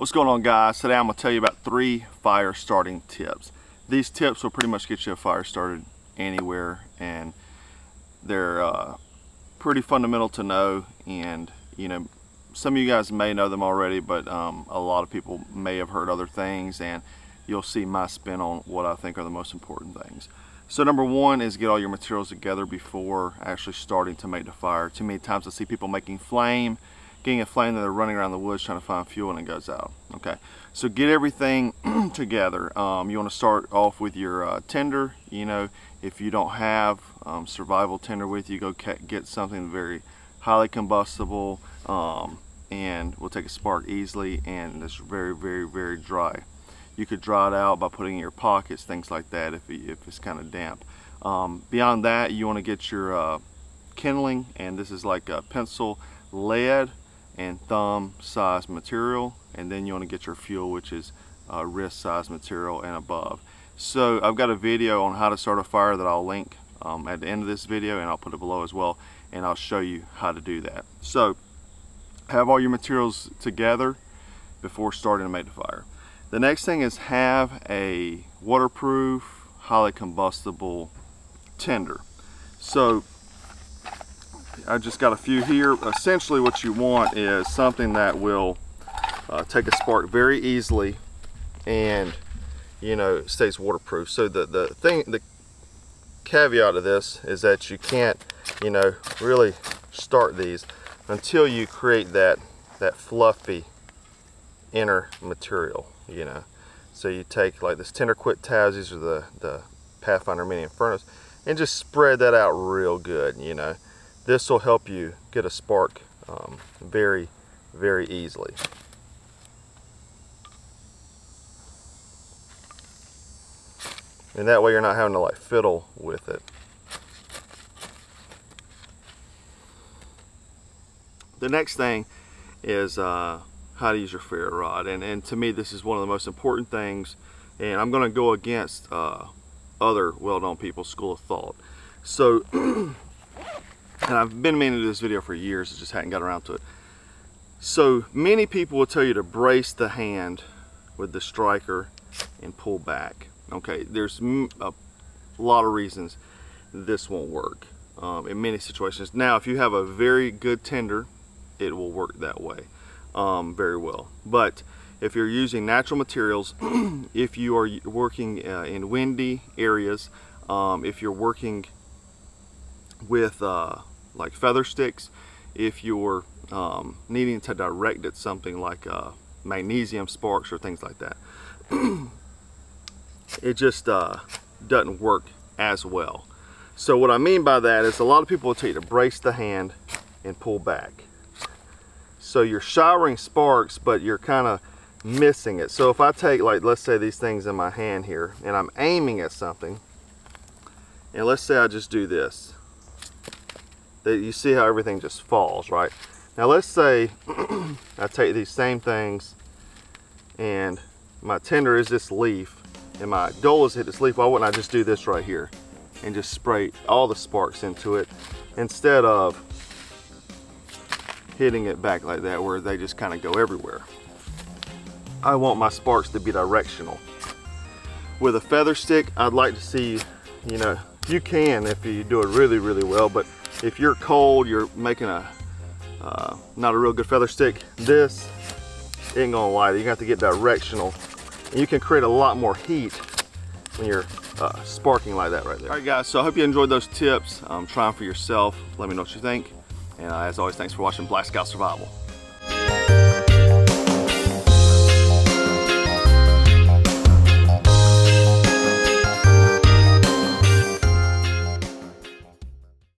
What's going on, guys? Today I'm going to tell you about 3 fire starting tips. These tips will pretty much get you a fire started anywhere, and they're pretty fundamental to know. And you know, some of you guys may know them already, but a lot of people may have heard other things, and you'll see my spin on what I think are the most important things. So number 1 is get all your materials together before actually starting to make the fire. Too many times I see people getting a flame that they're running around the woods trying to find fuel and it goes out. Okay, so get everything together. You want to start off with your tinder. You know, if you don't have survival tinder with you, go get something very highly combustible and will take a spark easily, and it's very, very, very dry. You could dry it out by putting it in your pockets, things like that, if it's kind of damp. Beyond that, you want to get your kindling, and this is like a pencil lead and thumb size material, and then you want to get your fuel, which is wrist size material and above. So I've got a video on how to start a fire that I'll link at the end of this video, and I'll put it below as well, and I'll show you how to do that. So have all your materials together before starting to make the fire. The next thing is have a waterproof, highly combustible tinder. So I just got a few here. Essentially what you want is something that will take a spark very easily, and you know, it stays waterproof. So the caveat of this is that you can't, you know, really start these until you create that fluffy inner material, you know. So you take like this Tinder Quick tabs, these are the Pathfinder Mini Infernos, and just spread that out real good, you know. This will help you get a spark very, very easily. And that way you're not having to like fiddle with it. The next thing is how to use your ferro rod, and to me this is one of the most important things, and I'm going to go against other well-known people's school of thought. So and I've been meaning to do this video for years, I just hadn't got around to it. So many people will tell you to brace the hand with the striker and pull back. Okay, there's a lot of reasons this won't work in many situations. Now, if you have a very good tinder, it will work that way very well. But if you're using natural materials, if you are working in windy areas, if you're working with like feather sticks, if you're needing to direct at something like magnesium sparks or things like that, it just doesn't work as well. So what I mean by that is a lot of people will tell you to brace the hand and pull back. So you're showering sparks, but you're kind of missing it. So if I take, like, let's say these things in my hand here, and I'm aiming at something, and let's say I just do this, you see how everything just falls, right? Now let's say I take these same things, and my tinder is this leaf, and my goal is to hit this leaf. Why wouldn't I just do this right here and just spray all the sparks into it, instead of hitting it back like that where they just kind of go everywhere? I want my sparks to be directional. With a feather stick, I'd like to see, you know, you can if you do it really, really well, but if you're cold, you're making a not a real good feather stick, this ain't gonna light it. You have to get directional, and you can create a lot more heat when you're sparking like that right there. All right, guys, so I hope you enjoyed those tips. Try them for yourself. Let me know what you think. And as always, thanks for watching Black Scout Survival.